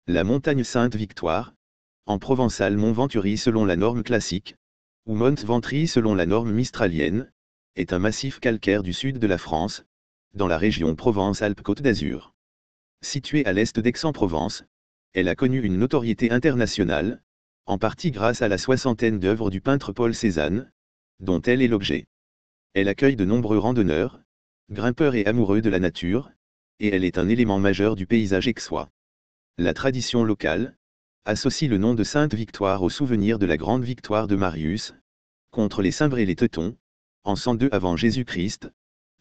La montagne Sainte-Victoire, en provençal Mont Venturi selon la norme classique, ou Mont Ventry selon la norme mistralienne, est un massif calcaire du sud de la France, dans la région Provence-Alpes-Côte d'Azur. Située à l'est d'Aix-en-Provence, elle a connu une notoriété internationale, en partie grâce à la soixantaine d'œuvres du peintre Paul Cézanne, dont elle est l'objet. Elle accueille de nombreux randonneurs, grimpeurs et amoureux de la nature, et elle est un élément majeur du paysage aixois. La tradition locale associe le nom de Sainte-Victoire au souvenir de la grande victoire de Marius contre les Cimbrés et les Teutons, en 102 avant Jésus-Christ,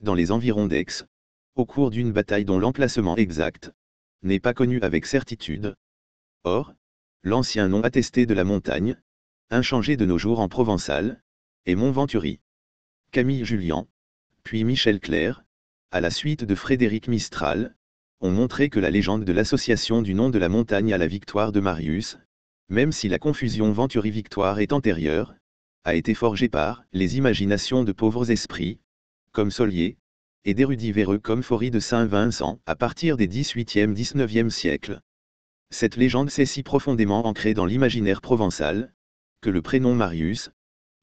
dans les environs d'Aix, au cours d'une bataille dont l'emplacement exact n'est pas connu avec certitude. Or, l'ancien nom attesté de la montagne, inchangé de nos jours en provençal, est Mont Venturi. Camille Jullian, puis Michel Clerc, à la suite de Frédéric Mistral, ont montré que la légende de l'association du nom de la montagne à la victoire de Marius, même si la confusion Venturi-Victoire est antérieure, a été forgée par les imaginations de pauvres esprits, comme Solier, et d'érudits véreux comme Faury de Saint-Vincent à partir des XVIIIe-XIXe siècles. Cette légende s'est si profondément ancrée dans l'imaginaire provençal, que le prénom Marius,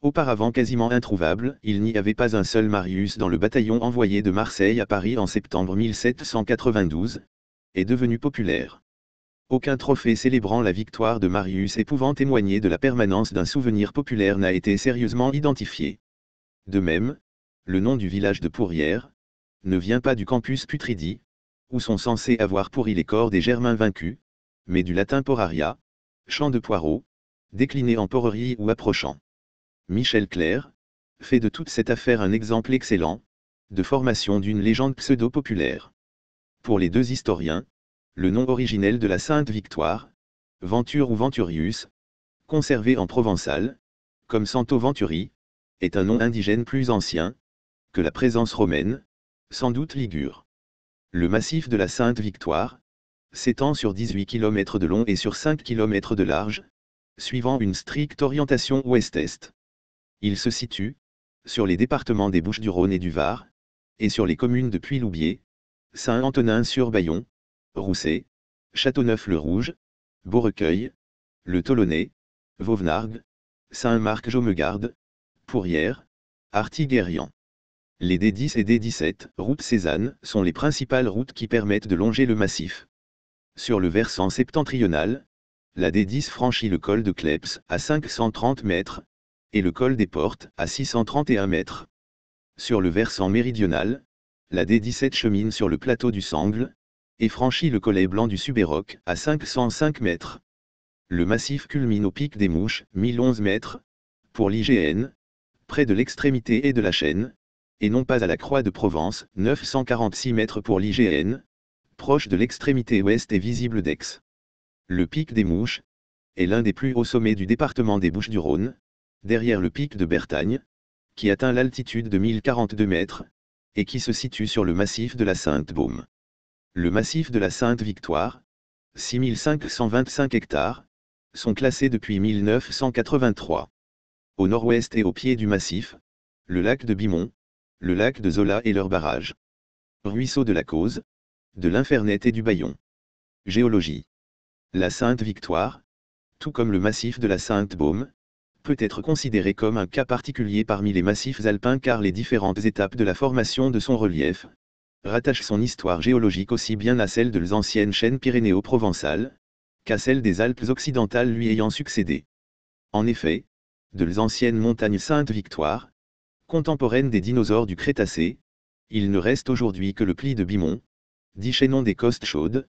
auparavant quasiment introuvable, il n'y avait pas un seul Marius dans le bataillon envoyé de Marseille à Paris en septembre 1792, est devenu populaire. Aucun trophée célébrant la victoire de Marius et pouvant témoigner de la permanence d'un souvenir populaire n'a été sérieusement identifié. De même, le nom du village de Pourrières ne vient pas du campus Putridi, où sont censés avoir pourri les corps des Germains vaincus, mais du latin poraria, champ de poireaux, décliné en porerie ou approchant. Michel Clerc fait de toute cette affaire un exemple excellent de formation d'une légende pseudo-populaire. Pour les deux historiens, le nom originel de la Sainte-Victoire, Venture ou Venturius, conservé en provençal, comme Santo Venturi, est un nom indigène plus ancien que la présence romaine, sans doute ligure. Le massif de la Sainte-Victoire s'étend sur 18 km de long et sur 5 km de large, suivant une stricte orientation ouest-est. Il se situe sur les départements des Bouches-du-Rhône et du Var, et sur les communes de Puy-Loubier, Saint-Antonin-sur-Bayon, Rousset, Châteauneuf-le-Rouge, Beaurecueil, Le Tolonnais, Vauvenargues, Saint-Marc-Jaumegarde, Pourrières, Artiguerrian. Les D10 et D17, route Cézanne, sont les principales routes qui permettent de longer le massif. Sur le versant septentrional, la D10 franchit le col de Kleps à 530 mètres, et le col des Portes à 631 mètres. Sur le versant méridional, la D17 chemine sur le plateau du Sangle, et franchit le collet blanc du Subéroc à 505 mètres. Le massif culmine au pic des Mouches, 1011 mètres, pour l'IGN, près de l'extrémité et de la chaîne, et non pas à la Croix de Provence, 946 mètres pour l'IGN, proche de l'extrémité ouest et visible d'Aix. Le pic des Mouches est l'un des plus hauts sommets du département des Bouches-du-Rhône, derrière le pic de Bertagne, qui atteint l'altitude de 1042 mètres, et qui se situe sur le massif de la Sainte-Baume. Le massif de la Sainte-Victoire, 6525 hectares, sont classés depuis 1983. Au nord-ouest et au pied du massif, le lac de Bimont, le lac de Zola et leurs barrages. Ruisseau de la Cause, de l'Infernet et du Bayon. Géologie. La Sainte-Victoire, tout comme le massif de la Sainte-Baume, peut être considéré comme un cas particulier parmi les massifs alpins car les différentes étapes de la formation de son relief rattachent son histoire géologique aussi bien à celle de l'ancienne chaîne pyrénéo-provençale qu'à celle des Alpes occidentales lui ayant succédé. En effet, de l'ancienne montagne Sainte-Victoire, contemporaine des dinosaures du Crétacé, il ne reste aujourd'hui que le pli de Bimont, dit chaînon des costes chaudes,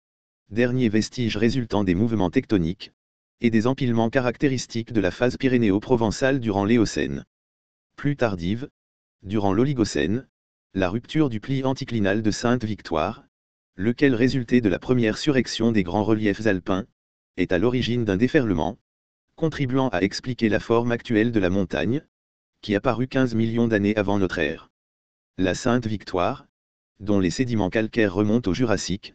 dernier vestige résultant des mouvements tectoniques, et des empilements caractéristiques de la phase pyrénéo-provençale durant l'Éocène. Plus tardive, durant l'Oligocène, la rupture du pli anticlinal de Sainte-Victoire, lequel résultait de la première surrection des grands reliefs alpins, est à l'origine d'un déferlement, contribuant à expliquer la forme actuelle de la montagne, qui apparut 15 millions d'années avant notre ère. La Sainte-Victoire, dont les sédiments calcaires remontent au Jurassique,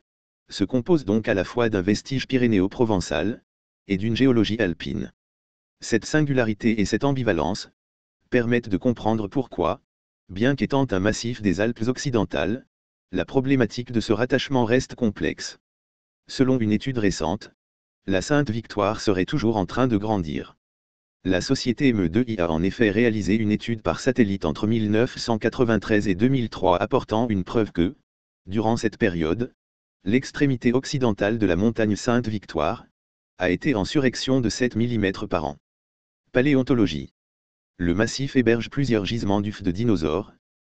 se compose donc à la fois d'un vestige pyrénéo-provençal, et d'une géologie alpine. Cette singularité et cette ambivalence permettent de comprendre pourquoi, bien qu'étant un massif des Alpes occidentales, la problématique de ce rattachement reste complexe. Selon une étude récente, la Sainte Victoire serait toujours en train de grandir. La société ME2I a en effet réalisé une étude par satellite entre 1993 et 2003 apportant une preuve que, durant cette période, l'extrémité occidentale de la montagne Sainte-Victoire a été en surérection de 7 mm par an. Paléontologie. Le massif héberge plusieurs gisements d'ufs de dinosaures,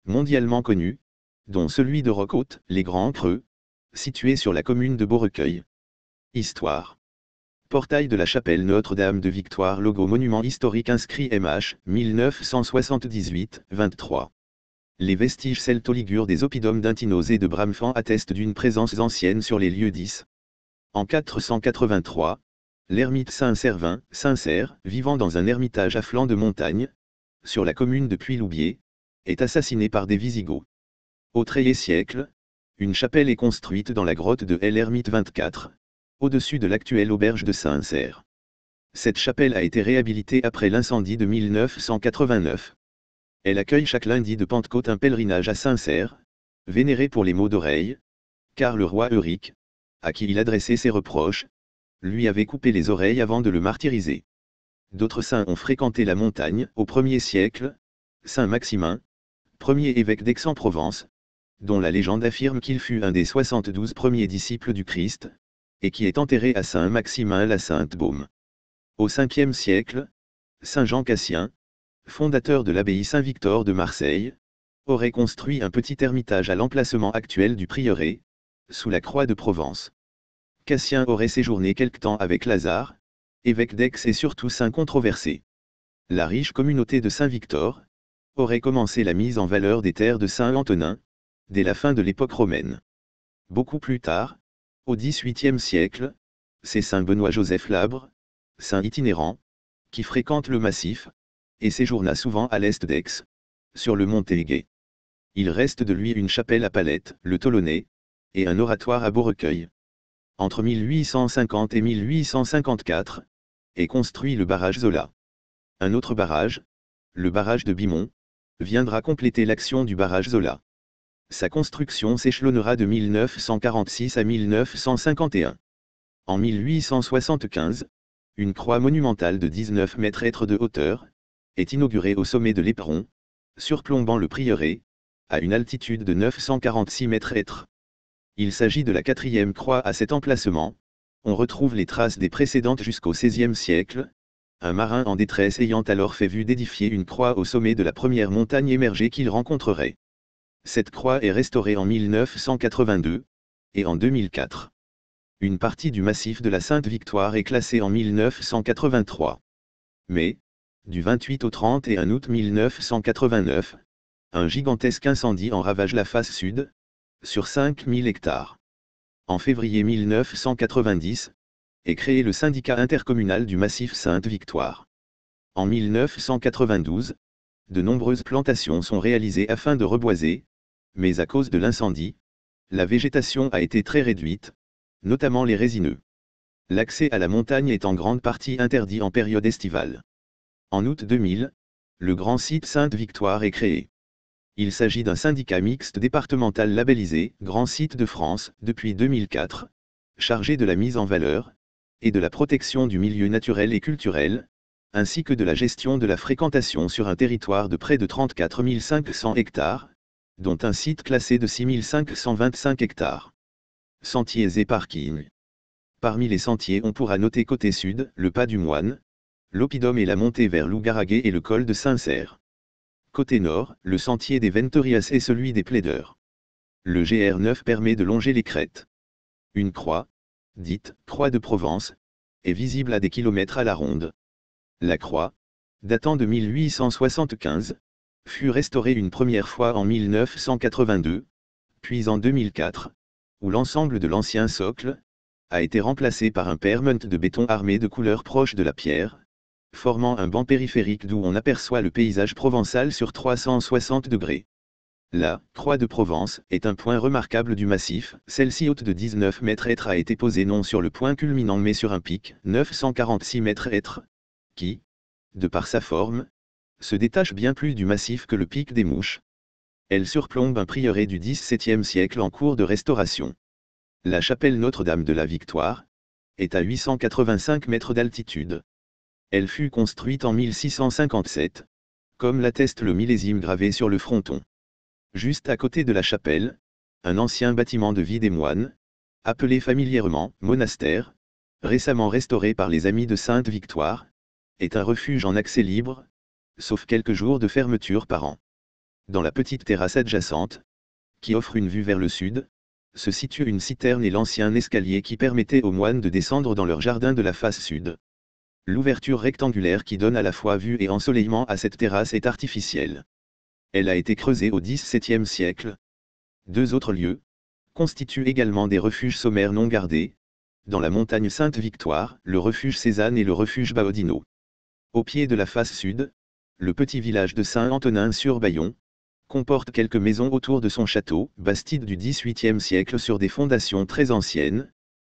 mondialement connus, dont celui de Rock-Haute, les Grands Creux, situé sur la commune de Beaurecueil. Histoire. Portail de la chapelle Notre-Dame de Victoire. Logo monument historique inscrit MH, 1978-23. Les vestiges celto-ligures des oppidums d'Intinos et de Bramfan attestent d'une présence ancienne sur les lieux 10. En 483, l'ermite Saint-Servin, Saint-Serre, vivant dans un ermitage à flanc de montagne, sur la commune de Puy-Loubier, est assassiné par des Visigoths. Au XIIIe siècle, une chapelle est construite dans la grotte de l'ermite 24, au-dessus de l'actuelle auberge de Saint-Serre. Cette chapelle a été réhabilitée après l'incendie de 1989. Elle accueille chaque lundi de Pentecôte un pèlerinage à Saint-Serre, vénéré pour les maux d'oreille, car le roi Euric, à qui il adressait ses reproches, lui avait coupé les oreilles avant de le martyriser. D'autres saints ont fréquenté la montagne au 1er siècle, Saint Maximin, premier évêque d'Aix-en-Provence, dont la légende affirme qu'il fut un des 72 premiers disciples du Christ, et qui est enterré à Saint-Maximin-la-Sainte-Baume. Au 5e siècle, Saint Jean Cassien, fondateur de l'abbaye Saint-Victor de Marseille, aurait construit un petit ermitage à l'emplacement actuel du prieuré, sous la croix de Provence. Cassien aurait séjourné quelque temps avec Lazare, évêque d'Aix et surtout saint controversé. La riche communauté de Saint-Victor aurait commencé la mise en valeur des terres de Saint-Antonin, dès la fin de l'époque romaine. Beaucoup plus tard, au XVIIIe siècle, c'est Saint Benoît-Joseph Labre, saint itinérant, qui fréquente le massif, et séjourna souvent à l'est d'Aix, sur le mont Téguet. Il reste de lui une chapelle à Palette, le Tolonnais, et un oratoire à Beaurecueil. Entre 1850 et 1854, est construit le barrage Zola. Un autre barrage, le barrage de Bimont, viendra compléter l'action du barrage Zola. Sa construction s'échelonnera de 1946 à 1951. En 1875, une croix monumentale de 19 mètres de hauteur est inaugurée au sommet de l'Éperon, surplombant le prieuré, à une altitude de 946 mètres. Il s'agit de la 4e croix à cet emplacement. On retrouve les traces des précédentes jusqu'au XVIe siècle, un marin en détresse ayant alors fait vue d'édifier une croix au sommet de la première montagne émergée qu'il rencontrerait. Cette croix est restaurée en 1982, et en 2004. Une partie du massif de la Sainte-Victoire est classée en 1983. Mais, du 28 au 31 août 1989, un gigantesque incendie en ravage la face sud, sur 5000 hectares. En février 1990, est créé le syndicat intercommunal du massif Sainte-Victoire. En 1992, de nombreuses plantations sont réalisées afin de reboiser, mais à cause de l'incendie, la végétation a été très réduite, notamment les résineux. L'accès à la montagne est en grande partie interdit en période estivale. En août 2000, le grand site Sainte-Victoire est créé. Il s'agit d'un syndicat mixte départemental labellisé Grand Site de France depuis 2004, chargé de la mise en valeur et de la protection du milieu naturel et culturel, ainsi que de la gestion de la fréquentation sur un territoire de près de 34 500 hectares, dont un site classé de 6 525 hectares. Sentiers et parkings. Parmi les sentiers on pourra noter côté sud, le Pas du Moine, l'Oppidum et la montée vers Lougaragais et le col de Saint-Serre. Côté nord, le sentier des Ventorias et celui des Plaideurs. Le GR9 permet de longer les crêtes. Une croix, dite Croix de Provence, est visible à des kilomètres à la ronde. La croix, datant de 1875, fut restaurée une première fois en 1982, puis en 2004, où l'ensemble de l'ancien socle a été remplacé par un permanent de béton armé de couleurs proches de la pierre, formant un banc périphérique d'où on aperçoit le paysage provençal sur 360 degrés. La Croix de Provence est un point remarquable du massif. Celle-ci haute de 19 mètres a été posée non sur le point culminant mais sur un pic, 946 mètres, qui, de par sa forme, se détache bien plus du massif que le pic des Mouches. Elle surplombe un prieuré du XVIIe siècle en cours de restauration. La chapelle Notre-Dame de la Victoire est à 885 mètres d'altitude. Elle fut construite en 1657, comme l'atteste le millésime gravé sur le fronton. Juste à côté de la chapelle, un ancien bâtiment de vie des moines, appelé familièrement « monastère », récemment restauré par les Amis de Sainte-Victoire, est un refuge en accès libre, sauf quelques jours de fermeture par an. Dans la petite terrasse adjacente, qui offre une vue vers le sud, se situe une citerne et l'ancien escalier qui permettait aux moines de descendre dans leur jardin de la face sud. L'ouverture rectangulaire qui donne à la fois vue et ensoleillement à cette terrasse est artificielle. Elle a été creusée au XVIIe siècle. Deux autres lieux constituent également des refuges sommaires non gardés. Dans la montagne Sainte-Victoire, le refuge Cézanne et le refuge Baodino. Au pied de la face sud, le petit village de Saint-Antonin-sur-Bayon comporte quelques maisons autour de son château, bastide du XVIIIe siècle sur des fondations très anciennes,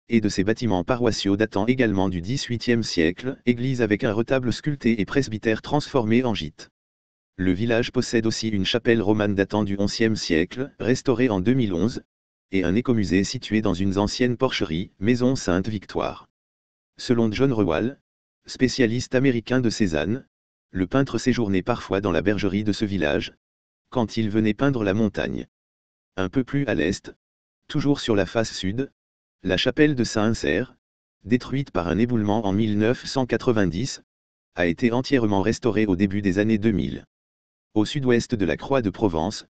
et de ses bâtiments paroissiaux datant également du XVIIIe siècle, église avec un retable sculpté et presbytère transformé en gîte. Le village possède aussi une chapelle romane datant du XIe siècle, restaurée en 2011, et un écomusée situé dans une ancienne porcherie, maison Sainte-Victoire. Selon John Rowall, spécialiste américain de Cézanne, le peintre séjournait parfois dans la bergerie de ce village, quand il venait peindre la montagne. Un peu plus à l'est, toujours sur la face sud, la chapelle de Saint-Cer, détruite par un éboulement en 1990, a été entièrement restaurée au début des années 2000. Au sud-ouest de la Croix de Provence,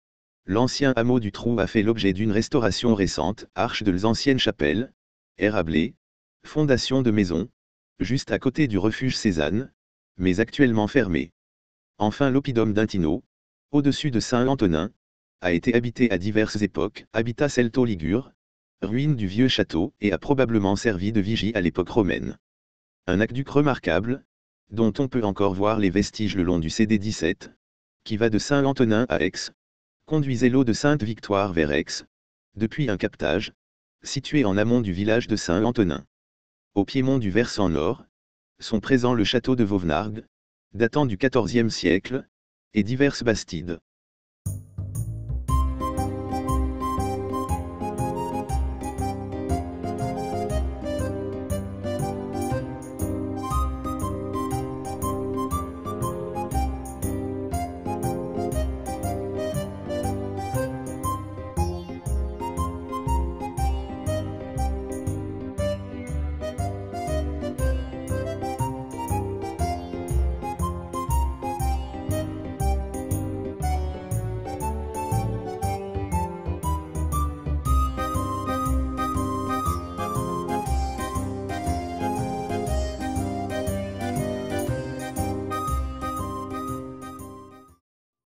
l'ancien hameau du Trou a fait l'objet d'une restauration récente, arche de l'ancienne chapelle, érablée, fondation de maison, juste à côté du refuge Cézanne, mais actuellement fermé. Enfin l'oppidum d'Intino, au-dessus de Saint-Antonin, a été habité à diverses époques, habitat celto-ligure, ruine du vieux château, et a probablement servi de vigie à l'époque romaine. Un aqueduc remarquable, dont on peut encore voir les vestiges le long du CD 17, qui va de Saint-Antonin à Aix, conduisait l'eau de Sainte-Victoire vers Aix, depuis un captage, situé en amont du village de Saint-Antonin. Au piémont du versant nord, sont présents le château de Vauvenargues, datant du XIVe siècle, et diverses bastides.